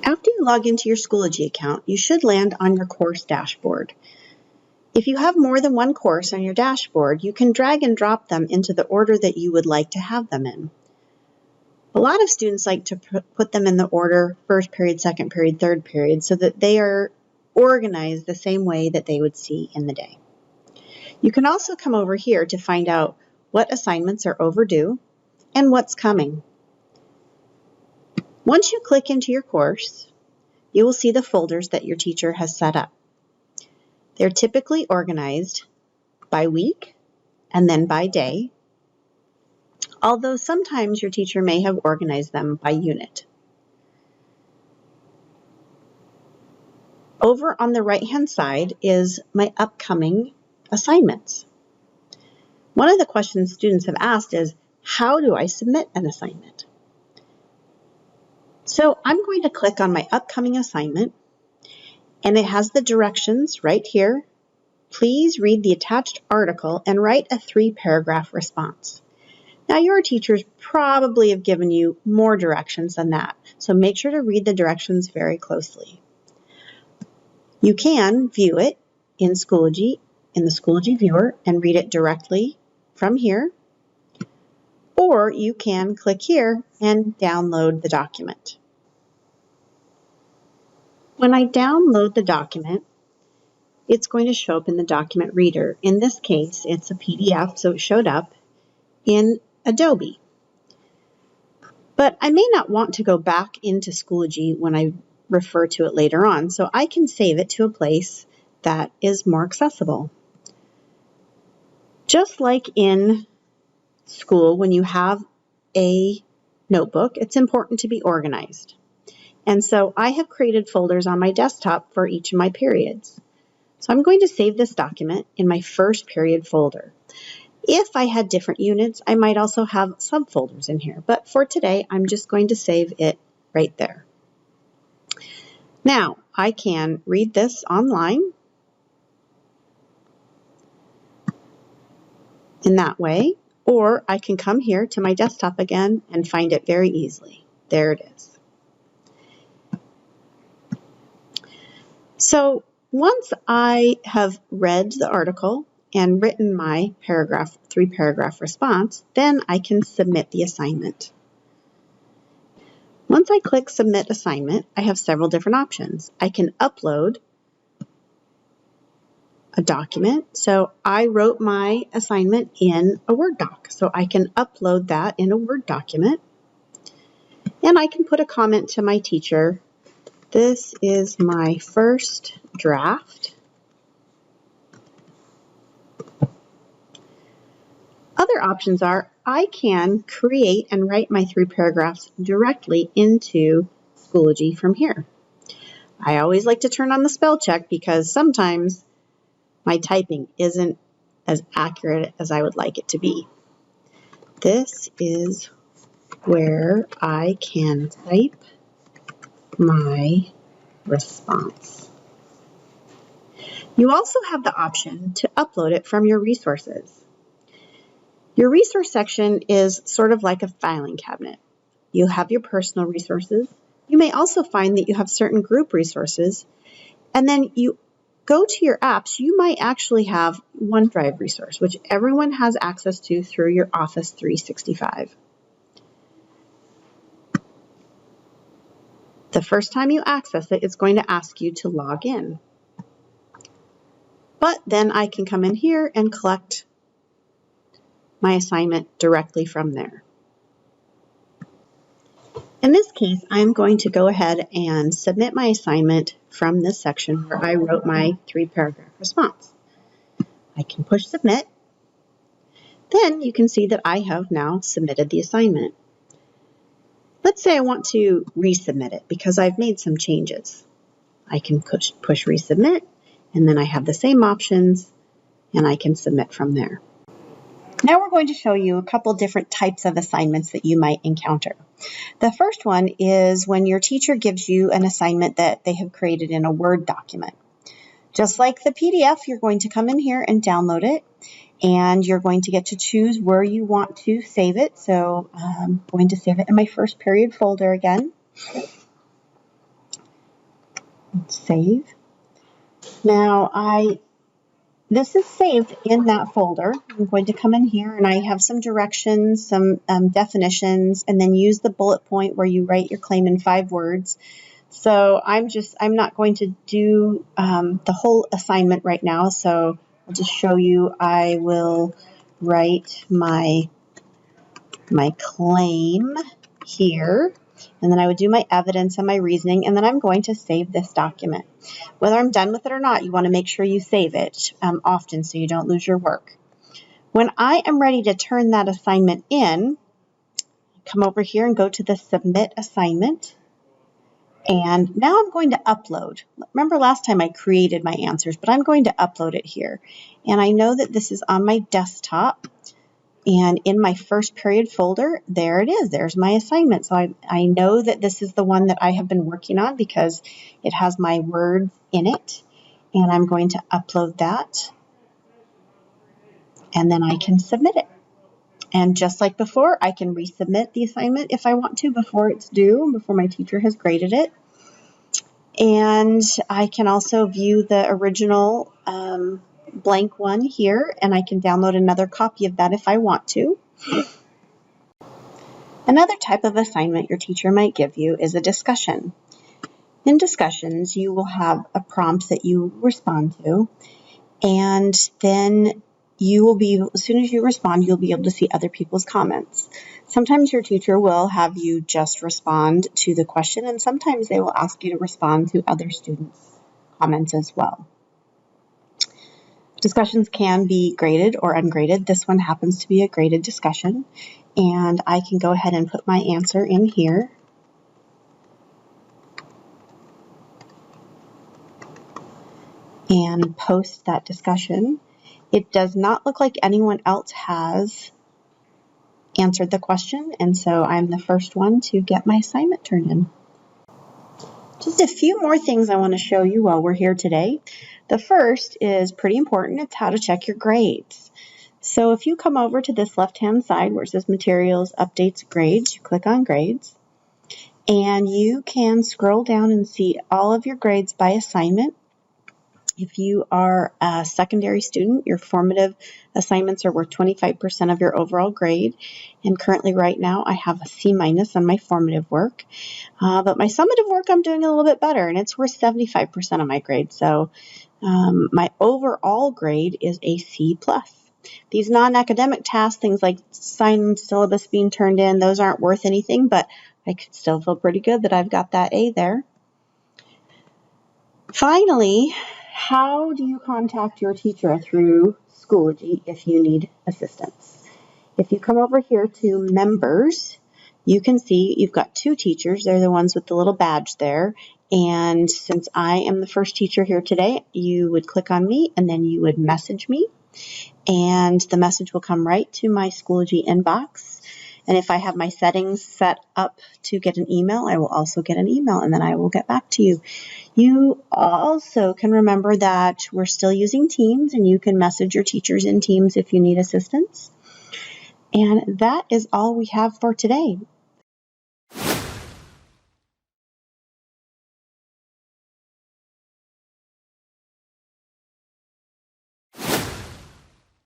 After you log into your Schoology account, you should land on your course dashboard. If you have more than one course on your dashboard, you can drag and drop them into the order that you would like to have them in. A lot of students like to put them in the order first period, second period, third period, so that they are organized the same way that they would see in the day. You can also come over here to find out what assignments are overdue and what's coming. Once you click into your course, you will see the folders that your teacher has set up. They're typically organized by week and then by day, although sometimes your teacher may have organized them by unit. Over on the right-hand side is my upcoming assignments. One of the questions students have asked is, how do I submit an assignment? So I'm going to click on my upcoming assignment, and it has the directions right here. Please read the attached article and write a 3-paragraph response. Now, your teachers probably have given you more directions than that, so make sure to read the directions very closely. You can view it in Schoology, in the Schoology viewer, and read it directly from here, or you can click here and download the document. When I download the document, it's going to show up in the document reader. In this case, it's a PDF, so it showed up in Adobe. But I may not want to go back into Schoology when I refer to it later on, so I can save it to a place that is more accessible. Just like in school, when you have a notebook, it's important to be organized. And so I have created folders on my desktop for each of my periods. So I'm going to save this document in my first period folder. If I had different units, I might also have subfolders in here, but for today, I'm just going to save it right there. Now, I can read this online in that way, or I can come here to my desktop again and find it very easily. There it is. So once I have read the article and written my 3-paragraph response, then I can submit the assignment. Once I click Submit Assignment, I have several different options. I can upload a document. So I wrote my assignment in a Word doc, so I can upload that in a Word document. And I can put a comment to my teacher. This is my first draft. Other options are I can create and write my 3 paragraphs directly into Schoology from here. I always like to turn on the spell check because sometimes my typing isn't as accurate as I would like it to be. This is where I can type my response. You also have the option to upload it from your resources. Your resource section is sort of like a filing cabinet. You have your personal resources. You may also find that you have certain group resources, and then you go to your apps. You might actually have OneDrive resource, which everyone has access to through your Office 365. The first time you access it, it's going to ask you to log in. But then I can come in here and collect my assignment directly from there. In this case, I'm going to go ahead and submit my assignment from this section where I wrote my 3-paragraph response. I can push Submit. Then you can see that I have now submitted the assignment. Let's say I want to resubmit it because I've made some changes. I can push Resubmit, and then I have the same options, and I can submit from there. Now we're going to show you a couple different types of assignments that you might encounter. The first one is when your teacher gives you an assignment that they have created in a Word document. Just like the PDF, you're going to come in here and download it, and you're going to get to choose where you want to save it. So I'm going to save it in my first period folder again. Save. Now this is saved in that folder. I'm going to come in here and I have some directions, some definitions, and then use the bullet point where you write your claim in 5 words. So I'm not going to do the whole assignment right now. So I'll just show you. I will write my claim here, and then I would do my evidence and my reasoning, and then I'm going to save this document. Whether I'm done with it or not, you want to make sure you save it often so you don't lose your work. When I am ready to turn that assignment in, come over here and go to the Submit Assignment. And now I'm going to upload. Remember last time I created my answers, but I'm going to upload it here. And I know that this is on my desktop. And in my first period folder, there it is. There's my assignment. So I know that this is the one that I have been working on because it has my words in it. And I'm going to upload that. And then I can submit it. And just like before, I can resubmit the assignment if I want to before it's due, before my teacher has graded it. And I can also view the original blank one here, and I can download another copy of that if I want to. Another type of assignment your teacher might give you is a discussion. In discussions, you will have a prompt that you respond to, and then you will be, as soon as you respond, you'll be able to see other people's comments. Sometimes your teacher will have you just respond to the question, and sometimes they will ask you to respond to other students' comments as well. Discussions can be graded or ungraded. This one happens to be a graded discussion, and I can go ahead and put my answer in here. And post that discussion. It does not look like anyone else has answered the question, and so I'm the first one to get my assignment turned in. Just a few more things I want to show you while we're here today. The first is pretty important. It's how to check your grades. So if you come over to this left-hand side where it says Materials, Updates, Grades, you click on Grades, and you can scroll down and see all of your grades by assignment. If you are a secondary student, your formative assignments are worth 25% of your overall grade. And currently right now I have a C- on my formative work. But my summative work I'm doing a little bit better, and it's worth 75% of my grade. So my overall grade is a C+. These non-academic tasks, things like assignment syllabus being turned in, those aren't worth anything, but I could still feel pretty good that I've got that A there. Finally, how do you contact your teacher through Schoology if you need assistance? If you come over here to Members, you can see you've got 2 teachers. They're the ones with the little badge there. And since I am the first teacher here today, you would click on me and then you would message me. And the message will come right to my Schoology inbox. And if I have my settings set up to get an email, I will also get an email, and then I will get back to you. You also can remember that we're still using Teams, and you can message your teachers in Teams if you need assistance. And that is all we have for today.